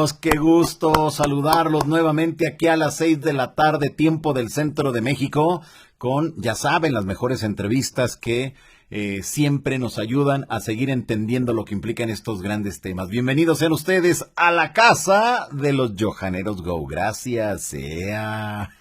amigos, qué gusto saludarlos nuevamente aquí a las 6 de la tarde, tiempo del centro de México, con, ya saben, las mejores entrevistas que siempre nos ayudan a seguir entendiendo lo que implican estos grandes temas. Bienvenidos sean ustedes a la casa de los Johaneros Go. Gracias, sea.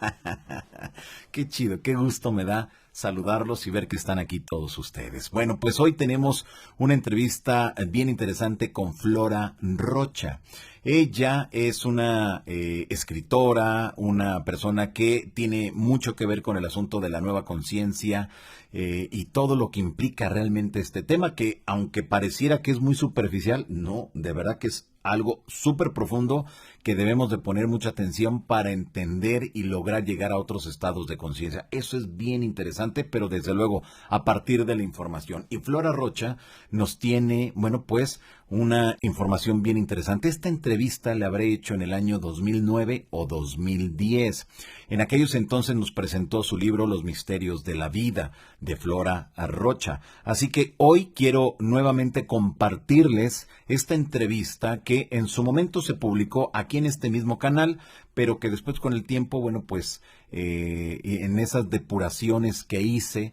Qué chido, qué gusto me da saludarlos y ver que están aquí todos ustedes. Bueno, pues hoy tenemos una entrevista bien interesante con Flora Rocha. Ella es una escritora, una persona que tiene mucho que ver con el asunto de la nueva conciencia y todo lo que implica realmente este tema, que aunque pareciera que es muy superficial, no, de verdad que es algo súper profundo que debemos de poner mucha atención para entender y lograr llegar a otros estados de conciencia. Eso es bien interesante, pero desde luego a partir de la información. Y Flora Rocha nos tiene, bueno, pues una información bien interesante. Esta entrevista la habré hecho en el año 2009 o 2010. En aquellos entonces nos presentó su libro Los Misterios de la Vida, de Flora Rocha. Así que hoy quiero nuevamente compartirles esta entrevista que en su momento se publicó aquí en este mismo canal, pero que después con el tiempo, bueno, pues en esas depuraciones que hice,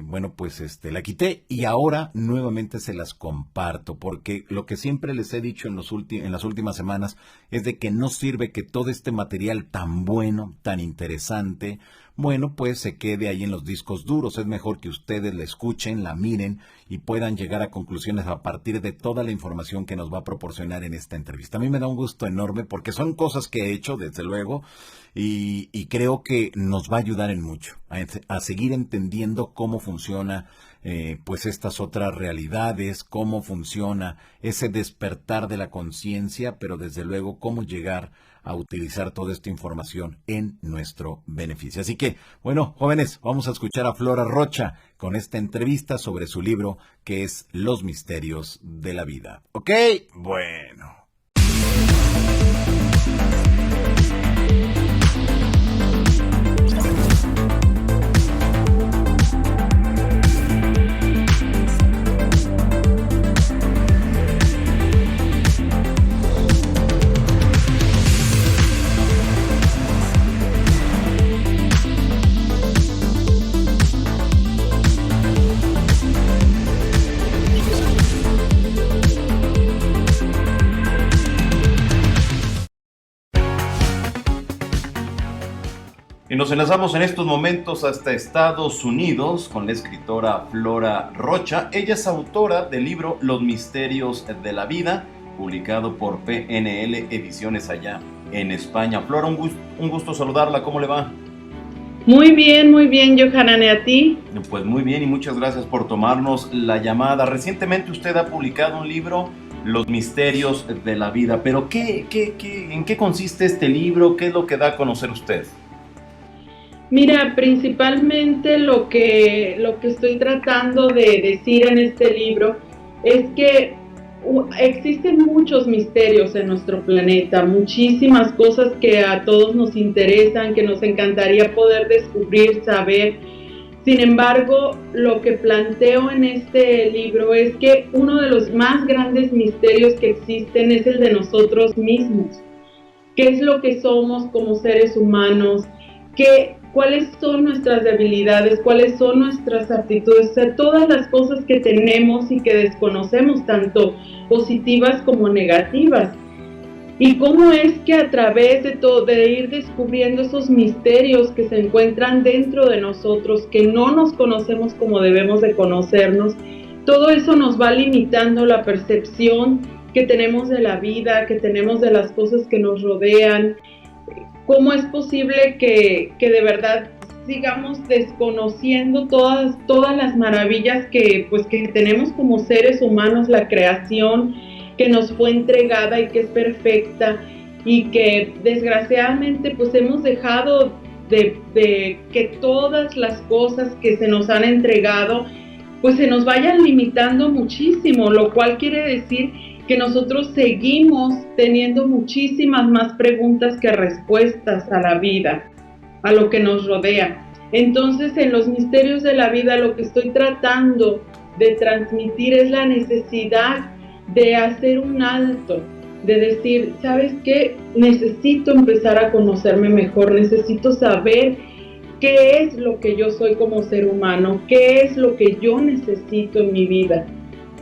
bueno, pues la quité y ahora nuevamente se las comparto, porque lo que siempre les he dicho en las últimas semanas es de que no sirve que todo este material tan bueno, tan interesante, bueno, pues se quede ahí en los discos duros. Es mejor que ustedes la escuchen, la miren y puedan llegar a conclusiones a partir de toda la información que nos va a proporcionar en esta entrevista. A mí me da un gusto enorme porque son cosas que he hecho, desde luego, y creo que nos va a ayudar en mucho a seguir entendiendo cómo funciona pues estas otras realidades, cómo funciona ese despertar de la conciencia, pero desde luego cómo llegar a utilizar toda esta información en nuestro beneficio. Así que, bueno, jóvenes, vamos a escuchar a Flora Rocha con esta entrevista sobre su libro que es Los Misterios de la Vida. ¿Ok? Bueno. Y nos enlazamos en estos momentos hasta Estados Unidos con la escritora Flora Rocha. Ella es autora del libro Los Misterios de la Vida, publicado por PNL Ediciones allá en España. Flora, un gusto saludarla. ¿Cómo le va? Muy bien, Johanan, ¿y a ti? Pues muy bien y muchas gracias por tomarnos la llamada. Recientemente usted ha publicado un libro, Los Misterios de la Vida, pero ¿en qué consiste este libro? ¿Qué es lo que da a conocer usted? Mira, principalmente lo que estoy tratando de decir en este libro es que existen muchos misterios en nuestro planeta, muchísimas cosas que a todos nos interesan, que nos encantaría poder descubrir, saber. Sin embargo, lo que planteo en este libro es que uno de los más grandes misterios que existen es el de nosotros mismos. ¿Qué es lo que somos como seres humanos? ¿Cuáles son nuestras debilidades? ¿Cuáles son nuestras aptitudes? O sea, todas las cosas que tenemos y que desconocemos, tanto positivas como negativas. Y cómo es que a través de ir descubriendo esos misterios que se encuentran dentro de nosotros, que no nos conocemos como debemos de conocernos, todo eso nos va limitando la percepción que tenemos de la vida, que tenemos de las cosas que nos rodean. ¿Cómo es posible que de verdad sigamos desconociendo todas las maravillas que tenemos como seres humanos, la creación que nos fue entregada y que es perfecta, y que desgraciadamente pues hemos dejado de que todas las cosas que se nos han entregado pues se nos vayan limitando muchísimo, lo cual quiere decir que nosotros seguimos teniendo muchísimas más preguntas que respuestas a la vida, a lo que nos rodea. Entonces, en Los Misterios de la Vida, lo que estoy tratando de transmitir es la necesidad de hacer un alto, de decir, ¿sabes qué? Necesito empezar a conocerme mejor, necesito saber qué es lo que yo soy como ser humano, qué es lo que yo necesito en mi vida,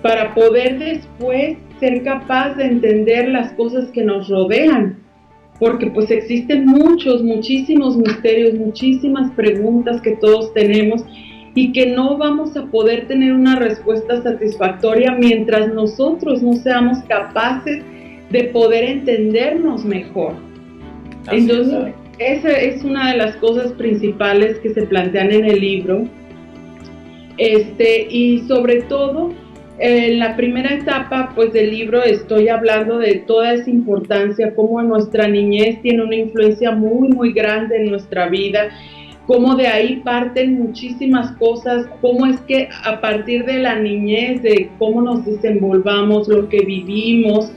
para poder después ser capaz de entender las cosas que nos rodean, porque pues existen muchísimos misterios, muchísimas preguntas que todos tenemos y que no vamos a poder tener una respuesta satisfactoria mientras nosotros no seamos capaces de poder entendernos mejor. Entonces, esa es una de las cosas principales que se plantean en el libro. Y sobre todo, en la primera etapa pues, del libro estoy hablando de toda esa importancia, cómo nuestra niñez tiene una influencia muy grande en nuestra vida, cómo de ahí parten muchísimas cosas, cómo es que a partir de la niñez, de cómo nos desenvolvamos, lo que vivimos,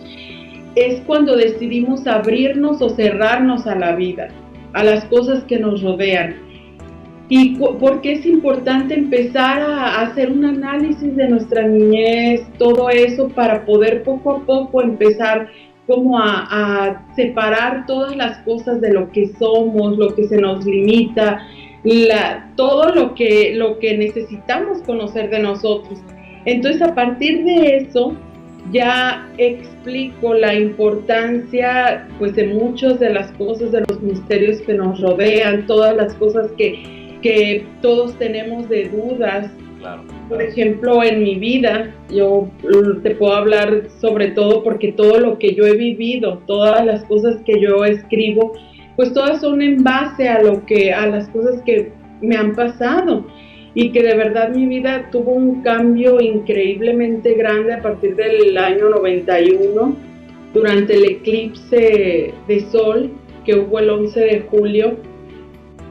es cuando decidimos abrirnos o cerrarnos a la vida, a las cosas que nos rodean. Y porque es importante empezar a hacer un análisis de nuestra niñez, todo eso, para poder poco a poco empezar como a separar todas las cosas de lo que somos, lo que se nos limita, todo lo que necesitamos conocer de nosotros. Entonces, a partir de eso, ya explico la importancia pues de muchas de las cosas, de los misterios que nos rodean, todas las cosas que todos tenemos de dudas. Claro. Por ejemplo, en mi vida, yo te puedo hablar sobre todo porque todo lo que yo he vivido, todas las cosas que yo escribo, pues todas son en base a las cosas que me han pasado, y que de verdad mi vida tuvo un cambio increíblemente grande a partir del año 91, durante el eclipse de sol que hubo el 11 de julio.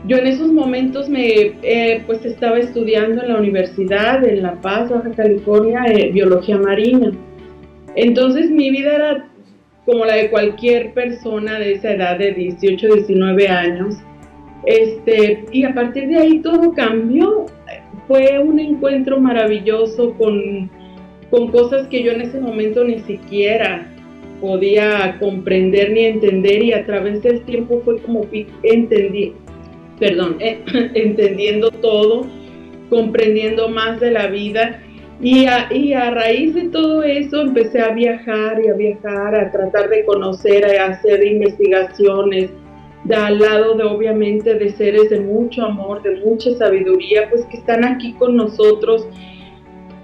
Yo en esos momentos pues estaba estudiando en la universidad en La Paz, Baja California, biología marina. Entonces mi vida era como la de cualquier persona de esa edad, de 18, 19 años. Y a partir de ahí todo cambió. Fue un encuentro maravilloso con cosas que yo en ese momento ni siquiera podía comprender ni entender, y a través del tiempo fue como entendiendo todo, comprendiendo más de la vida, y a raíz de todo eso empecé a viajar, a tratar de conocer, a hacer investigaciones, al lado de obviamente de seres de mucho amor, de mucha sabiduría, pues que están aquí con nosotros,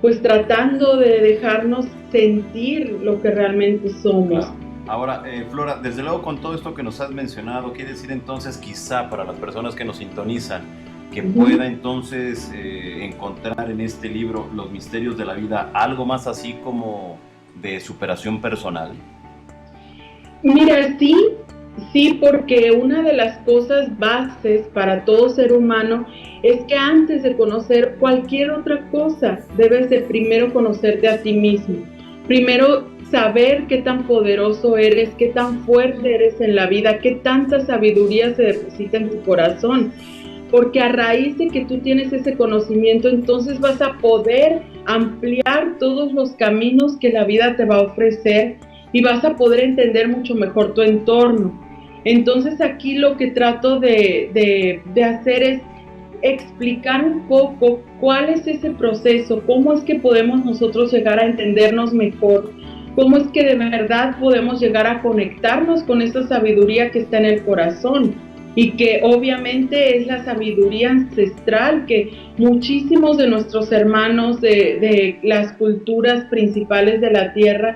pues tratando de dejarnos sentir lo que realmente somos. Claro. Ahora, Flora, desde luego con todo esto que nos has mencionado, quiere decir entonces quizá para las personas que nos sintonizan, que pueda entonces encontrar en este libro Los misterios de la vida algo más así como de superación personal. Mira, sí, porque una de las cosas bases para todo ser humano es que antes de conocer cualquier otra cosa, debes de primero conocerte a ti mismo. Primero saber qué tan poderoso eres, qué tan fuerte eres en la vida, qué tanta sabiduría se deposita en tu corazón. Porque a raíz de que tú tienes ese conocimiento, entonces vas a poder ampliar todos los caminos que la vida te va a ofrecer y vas a poder entender mucho mejor tu entorno. Entonces aquí lo que trato de hacer es explicar un poco cuál es ese proceso, cómo es que podemos nosotros llegar a entendernos mejor, cómo es que de verdad podemos llegar a conectarnos con esa sabiduría que está en el corazón, y que obviamente es la sabiduría ancestral que muchísimos de nuestros hermanos de las culturas principales de la tierra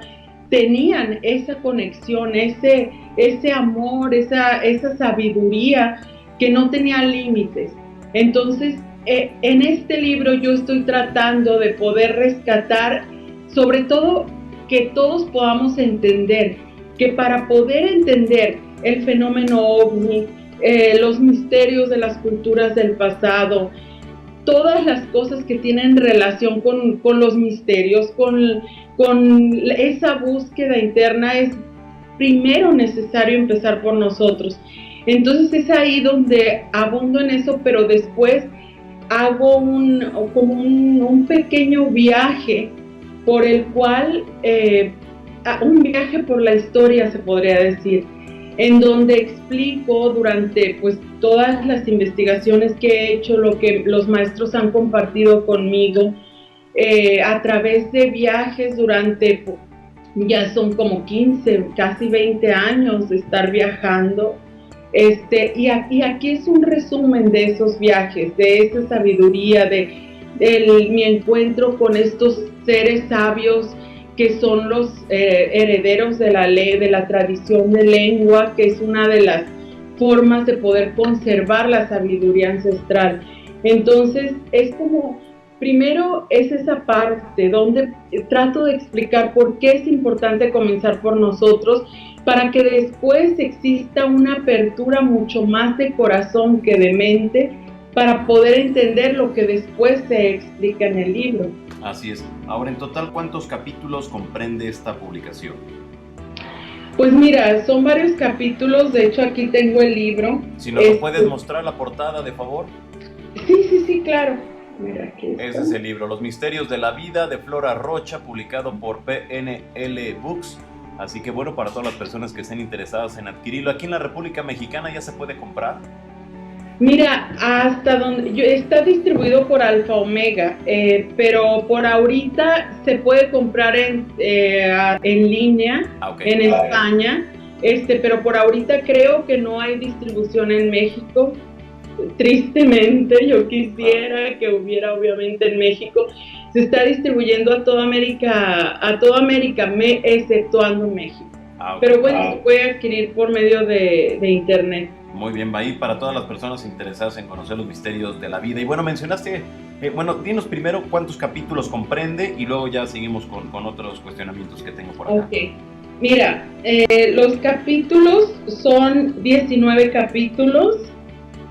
tenían esa conexión, ese amor, esa sabiduría que no tenía límites. Entonces, en este libro yo estoy tratando de poder rescatar, sobre todo, que todos podamos entender que para poder entender el fenómeno OVNI, los misterios de las culturas del pasado, todas las cosas que tienen relación con los misterios, con esa búsqueda interna, es primero necesario empezar por nosotros. Entonces es ahí donde abundo en eso, pero después hago un pequeño viaje por el cual un viaje por la historia, se podría decir, en donde explico durante pues todas las investigaciones que he hecho, lo que los maestros han compartido conmigo, a través de viajes durante, ya son como 15, casi 20 años de estar viajando. Y aquí es un resumen de esos viajes, de esa sabiduría, de mi encuentro con estos seres sabios que son los herederos de la ley, de la tradición de lengua, que es una de las formas de poder conservar la sabiduría ancestral. Entonces, es como, primero es esa parte donde trato de explicar por qué es importante comenzar por nosotros, para que después exista una apertura mucho más de corazón que de mente, para poder entender lo que después se explica en el libro. Así es. Ahora, en total, ¿cuántos capítulos comprende esta publicación? Pues mira, son varios capítulos, de hecho aquí tengo el libro. Si nos puedes mostrar la portada, de favor. Sí, claro. Mira, aquí está. Ese es el libro, Los Misterios de la Vida, de Flora Rocha, publicado por PNL Books. Así que bueno, para todas las personas que estén interesadas en adquirirlo, aquí en la República Mexicana ya se puede comprar. Mira, hasta donde está distribuido por Alfa Omega, pero por ahorita se puede comprar en línea, en España, pero por ahorita creo que no hay distribución en México. Tristemente, yo quisiera que hubiera, obviamente, en México. Se está distribuyendo a toda América, exceptuando México. Pero bueno, se puede adquirir por medio de internet. Muy bien, va ahí para todas las personas interesadas en conocer los misterios de la vida. Y bueno, mencionaste, dinos primero cuántos capítulos comprende y luego ya seguimos con otros cuestionamientos que tengo por acá. Ok, mira, los capítulos son 19 capítulos,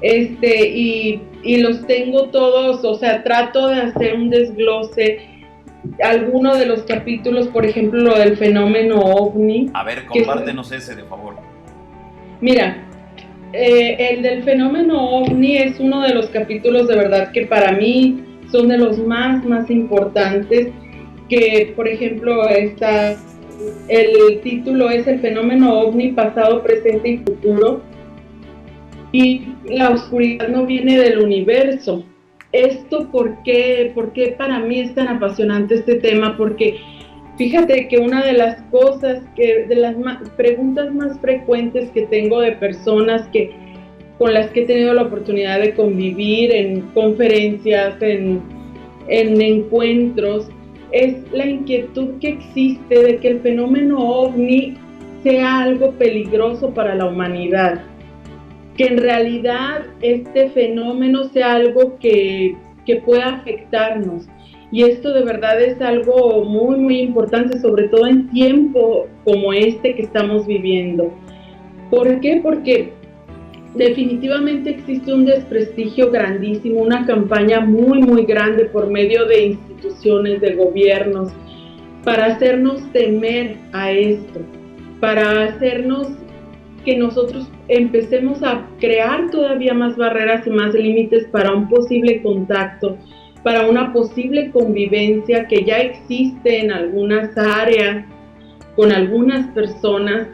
y los tengo todos, o sea, trato de hacer un desglose. Algunos de los capítulos, por ejemplo, lo del fenómeno OVNI. A ver, compártenos ese, de favor. Mira, el del fenómeno OVNI es uno de los capítulos de verdad que para mí son de los más importantes, que por ejemplo el título es El fenómeno OVNI, pasado, presente y futuro, y la oscuridad no viene del universo. ¿Esto por qué para mí es tan apasionante este tema? Porque fíjate que una de las cosas, de las preguntas más frecuentes que tengo de personas con las que he tenido la oportunidad de convivir en conferencias, en encuentros, es la inquietud que existe de que el fenómeno OVNI sea algo peligroso para la humanidad, que en realidad este fenómeno sea algo que pueda afectarnos. Y esto de verdad es algo muy importante, sobre todo en tiempo como este que estamos viviendo. ¿Por qué? Porque definitivamente existe un desprestigio grandísimo, una campaña muy grande por medio de instituciones, de gobiernos, para hacernos temer a esto, para hacernos que nosotros empecemos a crear todavía más barreras y más límites para un posible contacto, para una posible convivencia que ya existe en algunas áreas, con algunas personas,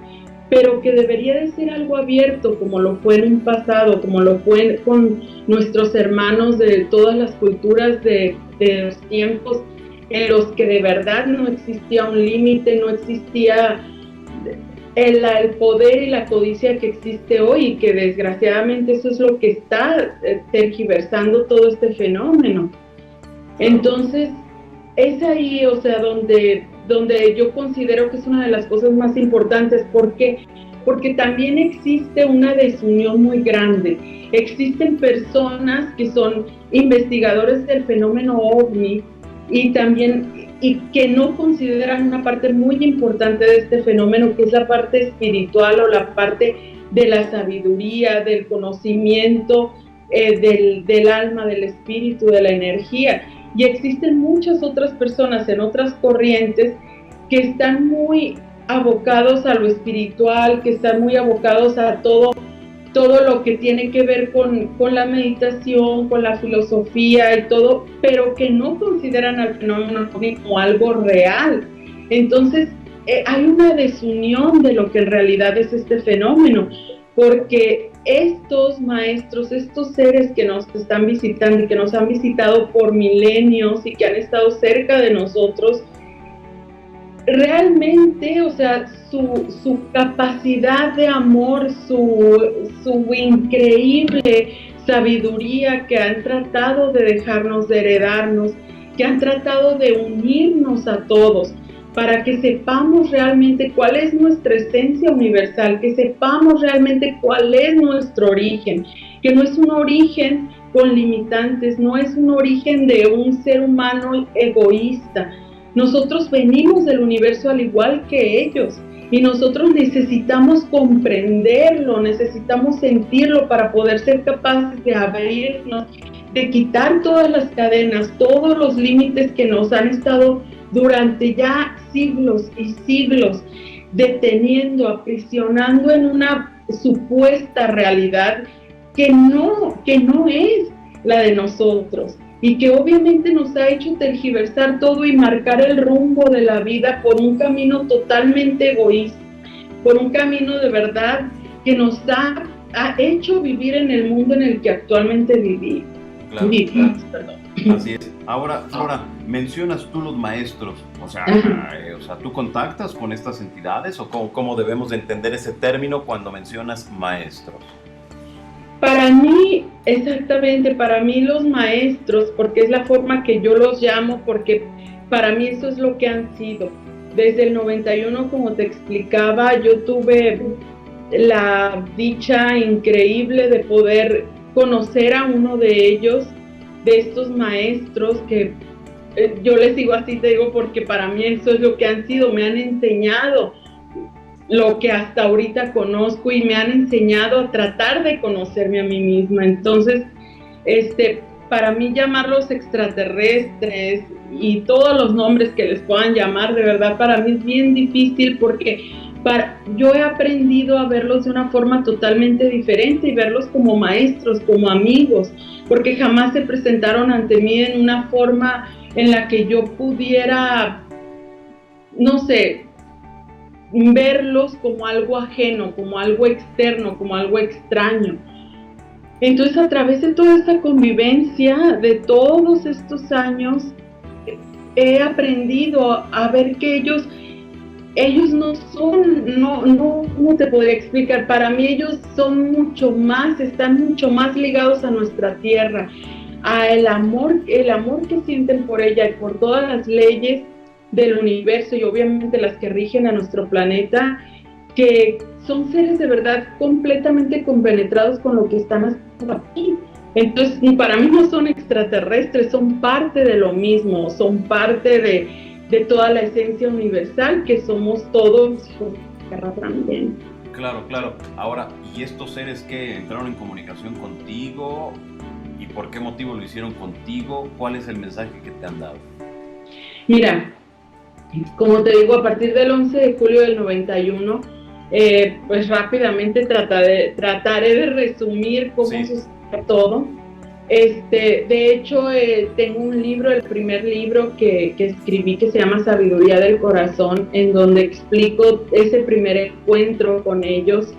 pero que debería de ser algo abierto, como lo fue en un pasado, como lo fue con nuestros hermanos de todas las culturas de los tiempos en los que de verdad no existía un límite, no existía el poder y la codicia que existe hoy, y que desgraciadamente eso es lo que está tergiversando todo este fenómeno. Entonces, es ahí, o sea, donde yo considero que es una de las cosas más importantes. ¿Por qué? Porque también existe una desunión muy grande. Existen personas que son investigadores del fenómeno OVNI y que no consideran una parte muy importante de este fenómeno, que es la parte espiritual o la parte de la sabiduría, del conocimiento, del alma, del espíritu, de la energía. Y existen muchas otras personas en otras corrientes que están muy abocados a lo espiritual, que están muy abocados a todo lo que tiene que ver con la meditación, con la filosofía y todo, pero que no consideran al fenómeno como algo real. Entonces, hay una desunión de lo que en realidad es este fenómeno, porque estos maestros, estos seres que nos están visitando y que nos han visitado por milenios y que han estado cerca de nosotros, realmente, o sea, su capacidad de amor, su increíble sabiduría que han tratado de dejarnos, de heredarnos, que han tratado de unirnos a todos, para que sepamos realmente cuál es nuestra esencia universal, que sepamos realmente cuál es nuestro origen, que no es un origen con limitantes, no es un origen de un ser humano egoísta. Nosotros venimos del universo al igual que ellos y nosotros necesitamos comprenderlo, necesitamos sentirlo para poder ser capaces de abrirnos, de quitar todas las cadenas, todos los límites que nos han estado durante ya siglos y siglos deteniendo, aprisionando en una supuesta realidad que no es la de nosotros y que obviamente nos ha hecho tergiversar todo y marcar el rumbo de la vida por un camino totalmente egoísta, por un camino de verdad que nos ha hecho vivir en el mundo en el que actualmente vivimos. Claro. Así es. Ahora, Flora, mencionas tú los maestros, o sea, ¿tú contactas con estas entidades o cómo debemos de entender ese término cuando mencionas maestros? Para mí, exactamente, para mí los maestros, porque es la forma que yo los llamo, porque para mí eso es lo que han sido. Desde el 91, como te explicaba, yo tuve la dicha increíble de poder conocer a uno de ellos, de estos maestros que yo les digo así, te digo, porque para mí eso es lo que han sido, me han enseñado lo que hasta ahorita conozco y me han enseñado a tratar de conocerme a mí misma. Entonces, para mí llamarlos extraterrestres y todos los nombres que les puedan llamar, de verdad para mí es bien difícil porque yo he aprendido a verlos de una forma totalmente diferente y verlos como maestros, como amigos, porque jamás se presentaron ante mí en una forma en la que yo pudiera, no sé, verlos como algo ajeno, como algo externo, como algo extraño. Entonces, a través de toda esta convivencia de todos estos años, he aprendido a ver que ellos no son, ¿cómo te podría explicar? Para mí ellos son mucho más, están mucho más ligados a nuestra tierra, a el amor que sienten por ella y por todas las leyes del universo y obviamente las que rigen a nuestro planeta, que son seres de verdad completamente compenetrados con lo que están haciendo aquí. Entonces, para mí no son extraterrestres, son parte de lo mismo, son parte de toda la esencia universal que somos todos hijos de tierra también. Claro. Ahora, ¿y estos seres que entraron en comunicación contigo? ¿Y por qué motivo lo hicieron contigo? ¿Cuál es el mensaje que te han dado? Mira, como te digo, a partir del 11 de julio del 91, pues rápidamente trataré de resumir cómo sucedió todo. De hecho, tengo un libro, el primer libro que escribí, que se llama Sabiduría del Corazón, en donde explico ese primer encuentro con ellos.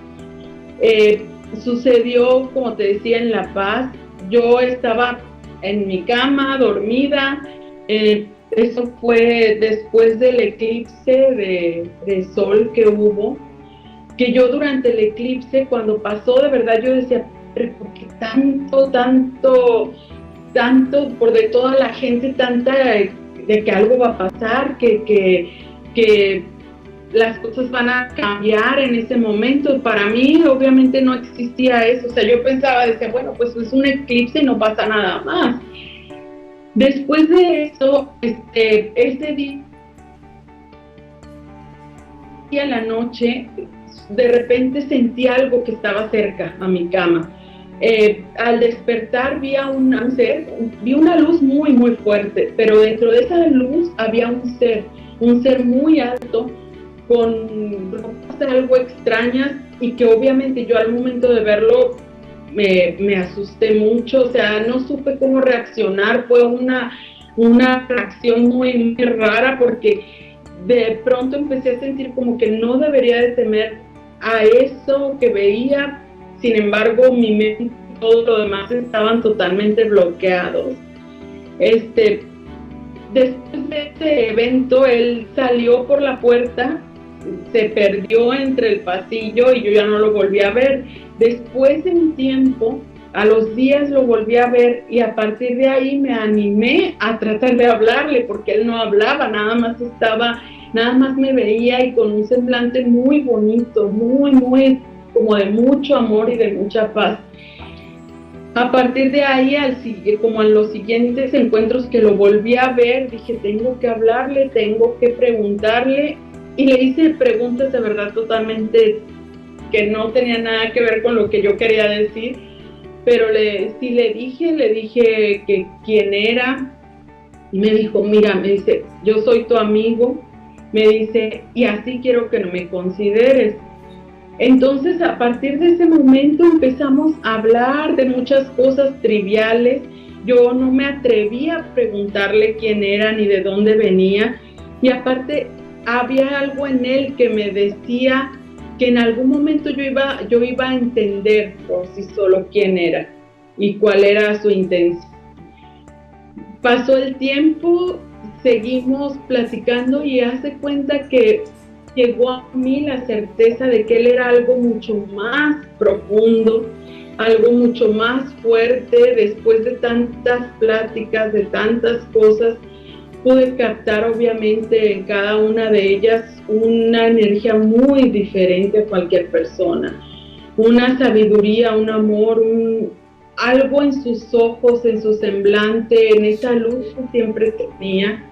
Sucedió, como te decía, en La Paz. Yo estaba en mi cama, dormida. Eso fue después del eclipse de sol que hubo, que yo durante el eclipse, cuando pasó, de verdad yo decía, pero ¿por qué tanto, por de toda la gente, tanta de que algo va a pasar, que las cosas van a cambiar en ese momento? Para mí, obviamente, no existía eso. O sea, yo decía, bueno, pues es un eclipse y no pasa nada más. Después de eso, ese día en la noche, de repente sentí algo que estaba cerca a mi cama. Al despertar vi una luz muy, muy fuerte, pero dentro de esa luz había un ser muy alto, con ropas algo extrañas, y que obviamente yo al momento de verlo me asusté mucho. O sea, no supe cómo reaccionar. Fue una reacción muy, muy rara, porque de pronto empecé a sentir como que no debería de temer a eso que veía. Sin embargo, mi mente y todo lo demás estaban totalmente bloqueados. Después de este evento, él salió por la puerta, se perdió entre el pasillo y yo ya no lo volví a ver. Después de un tiempo, a los días lo volví a ver y a partir de ahí me animé a tratar de hablarle porque él no hablaba, nada más me veía y con un semblante muy bonito, muy como de mucho amor y de mucha paz. A partir de ahí, como en los siguientes encuentros que lo volví a ver, dije, tengo que hablarle, tengo que preguntarle, y le hice preguntas de verdad totalmente que no tenían nada que ver con lo que yo quería decir, pero sí le dije que quién era, y me dijo, mira, me dice, yo soy tu amigo, me dice, y así quiero que me consideres. Entonces, a partir de ese momento empezamos a hablar de muchas cosas triviales. Yo no me atrevía a preguntarle quién era ni de dónde venía. Y aparte, había algo en él que me decía que en algún momento yo iba a entender por sí solo quién era y cuál era su intención. Pasó el tiempo, seguimos platicando y hace cuenta que llegó a mí la certeza de que él era algo mucho más profundo, algo mucho más fuerte. Después de tantas pláticas, de tantas cosas, pude captar obviamente en cada una de ellas una energía muy diferente a cualquier persona, una sabiduría, un amor, algo en sus ojos, en su semblante, en esa luz que siempre tenía.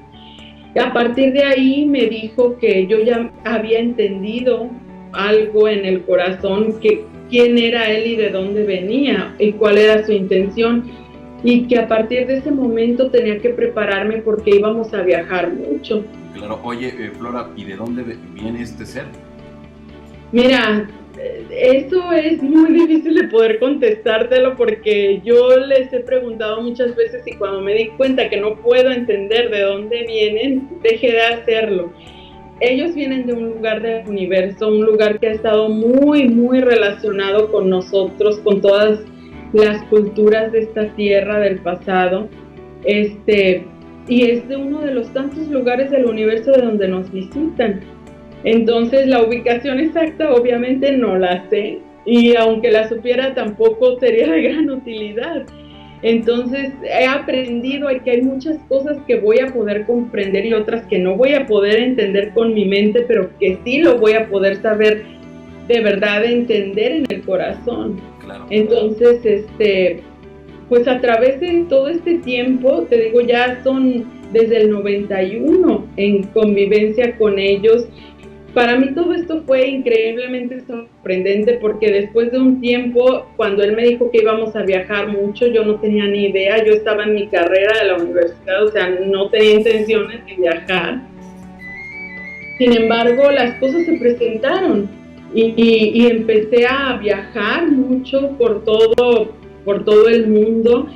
A partir de ahí me dijo que yo ya había entendido algo en el corazón, que quién era él y de dónde venía y cuál era su intención, y que a partir de ese momento tenía que prepararme porque íbamos a viajar mucho. Claro. Oye, Flora, ¿y de dónde viene este ser? Mira, eso es muy difícil de poder contestártelo porque yo les he preguntado muchas veces y cuando me di cuenta que no puedo entender de dónde vienen, dejé de hacerlo. Ellos vienen de un lugar del universo, un lugar que ha estado muy relacionado con nosotros, con todas las culturas de esta tierra del pasado, y es de uno de los tantos lugares del universo de donde nos visitan. Entonces la ubicación exacta obviamente no la sé, y aunque la supiera tampoco sería de gran utilidad. Entonces he aprendido que hay muchas cosas que voy a poder comprender y otras que no voy a poder entender con mi mente, pero que sí lo voy a poder saber de verdad, entender en el corazón. Claro. Entonces, pues a través de todo este tiempo, te digo, ya son desde el 91 en convivencia con ellos. Para mí todo esto fue increíblemente sorprendente porque después de un tiempo, cuando él me dijo que íbamos a viajar mucho, yo no tenía ni idea. Yo estaba en mi carrera de la universidad, o sea, no tenía intenciones de viajar. Sin embargo, las cosas se presentaron y empecé a viajar mucho por todo el mundo.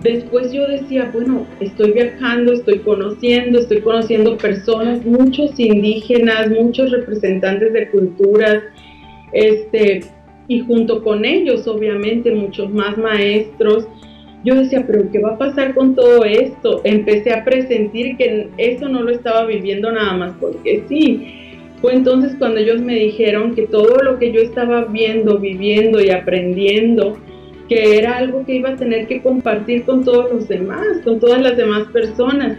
Después yo decía, bueno, estoy viajando, estoy conociendo personas, muchos indígenas, muchos representantes de culturas, y junto con ellos, obviamente, muchos más maestros. Yo decía, pero ¿qué va a pasar con todo esto? Empecé a presentir que eso no lo estaba viviendo nada más porque sí. Fue entonces cuando ellos me dijeron que todo lo que yo estaba viendo, viviendo y aprendiendo, que era algo que iba a tener que compartir con todos los demás, con todas las demás personas.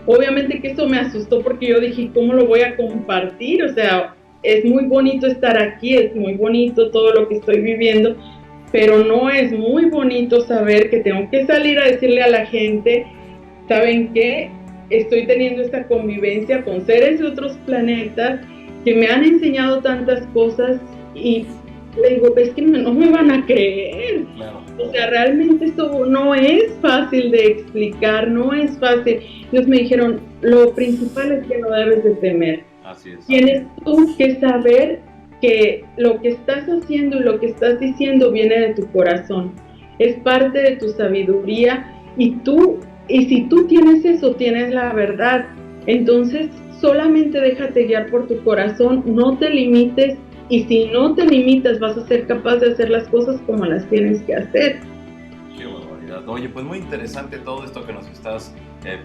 Obviamente que eso me asustó porque yo dije, ¿cómo lo voy a compartir? O sea, es muy bonito estar aquí, es muy bonito todo lo que estoy viviendo, pero no es muy bonito saber que tengo que salir a decirle a la gente, ¿saben qué? Estoy teniendo esta convivencia con seres de otros planetas que me han enseñado tantas cosas y le digo, es que no me van a creer. Claro. O sea, realmente esto no es fácil de explicar, no es fácil. Ellos me dijeron, lo principal es que no debes de temer. Así es. Tienes tú que saber que lo que estás haciendo y lo que estás diciendo viene de tu corazón. Es parte de tu sabiduría y si tú tienes eso, tienes la verdad. Entonces, solamente déjate guiar por tu corazón, no te limites, y si no te limitas vas a ser capaz de hacer las cosas como las tienes que hacer. Qué barbaridad. Oye, pues muy interesante todo esto que nos estás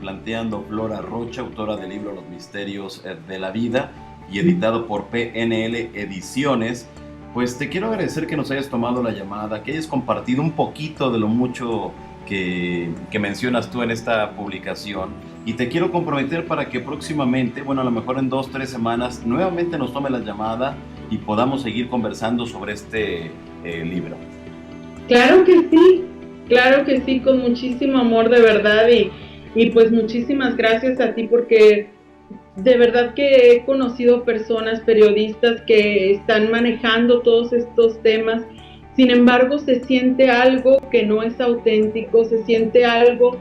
planteando, Flora Rocha, autora del libro Los Misterios de la Vida y editado por PNL Ediciones. Pues te quiero agradecer que nos hayas tomado la llamada, que hayas compartido un poquito de lo mucho que mencionas tú en esta publicación, y te quiero comprometer para que próximamente, bueno, a lo mejor en 2, 3 semanas, nuevamente nos tome la llamada y podamos seguir conversando sobre este libro. Claro que sí, con muchísimo amor, de verdad, y pues muchísimas gracias a ti, porque de verdad que he conocido personas, periodistas que están manejando todos estos temas. Sin embargo, se siente algo que no es auténtico, se siente algo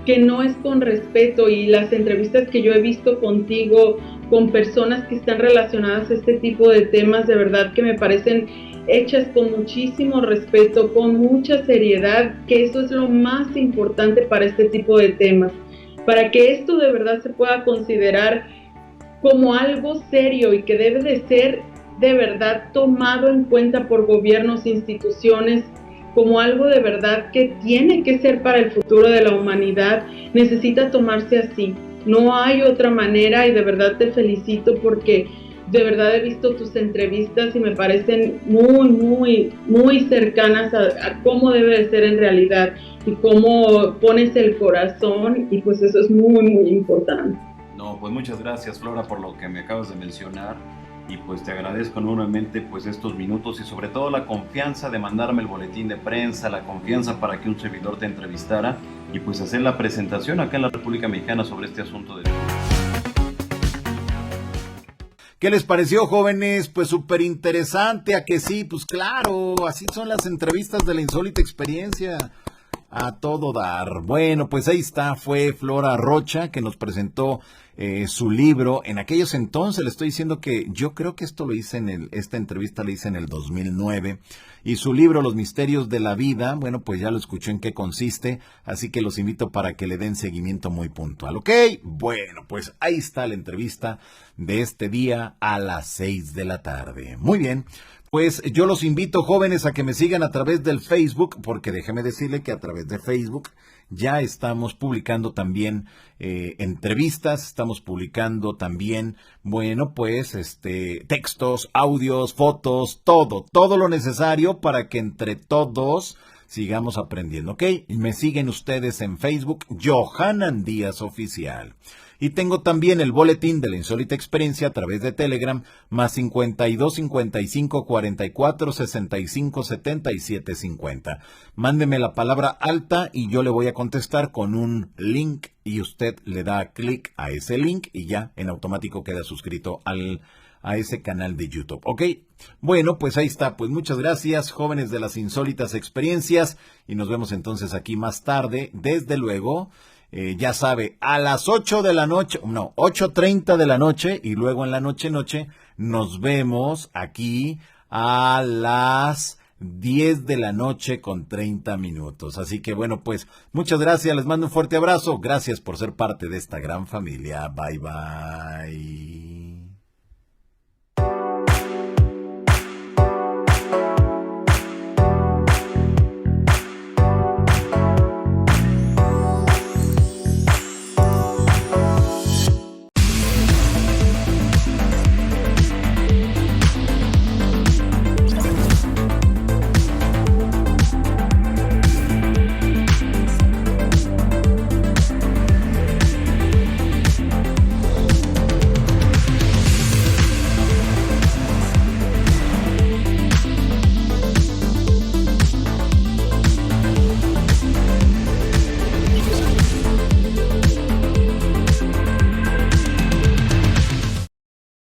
que no es con respeto, y las entrevistas que yo he visto contigo, con personas que están relacionadas a este tipo de temas, de verdad que me parecen hechas con muchísimo respeto, con mucha seriedad, que eso es lo más importante para este tipo de temas, para que esto de verdad se pueda considerar como algo serio y que debe de ser de verdad tomado en cuenta por gobiernos, instituciones, como algo de verdad que tiene que ser para el futuro de la humanidad. Necesita tomarse así. No hay otra manera, y de verdad te felicito porque de verdad he visto tus entrevistas y me parecen muy cercanas a cómo debe de ser en realidad y cómo pones el corazón, y pues eso es muy importante. No, pues muchas gracias, Flora, por lo que me acabas de mencionar, y pues te agradezco enormemente pues estos minutos y sobre todo la confianza de mandarme el boletín de prensa, la confianza para que un servidor te entrevistara y pues hacer la presentación acá en la República Mexicana sobre este asunto de... ¿Qué les pareció, jóvenes? Pues súper interesante, ¿a que sí? Pues claro, así son las entrevistas de la insólita experiencia. A todo dar. Bueno, pues ahí está, fue Flora Rocha que nos presentó su libro. En aquellos entonces, le estoy diciendo que yo creo que esto lo hice esta entrevista la hice en el 2009. Y su libro, Los Misterios de la Vida, bueno, pues ya lo escuché en qué consiste, así que los invito para que le den seguimiento muy puntual, ¿ok? Bueno, pues ahí está la entrevista de este día a las 6 de la tarde. Muy bien. Pues yo los invito, jóvenes, a que me sigan a través del Facebook, porque déjeme decirle que a través de Facebook ya estamos publicando también entrevistas, estamos publicando también, bueno, pues textos, audios, fotos, todo lo necesario para que entre todos sigamos aprendiendo, ¿ok? Me siguen ustedes en Facebook, Johanan Díaz Oficial. Y tengo también el boletín de la insólita experiencia a través de Telegram, más 52 55 44 65 77 50. Mándeme la palabra alta y yo le voy a contestar con un link, y usted le da clic a ese link y ya en automático queda suscrito a ese canal de YouTube, ¿ok? Bueno, pues ahí está. Pues muchas gracias, jóvenes de las insólitas experiencias, y nos vemos entonces aquí más tarde, desde luego. Ya sabe, a las 8 de la noche, no, 8:30 de la noche, y luego en la noche nos vemos aquí a las 10 de la noche con 30 minutos. Así que bueno, pues muchas gracias, les mando un fuerte abrazo, gracias por ser parte de esta gran familia, bye bye.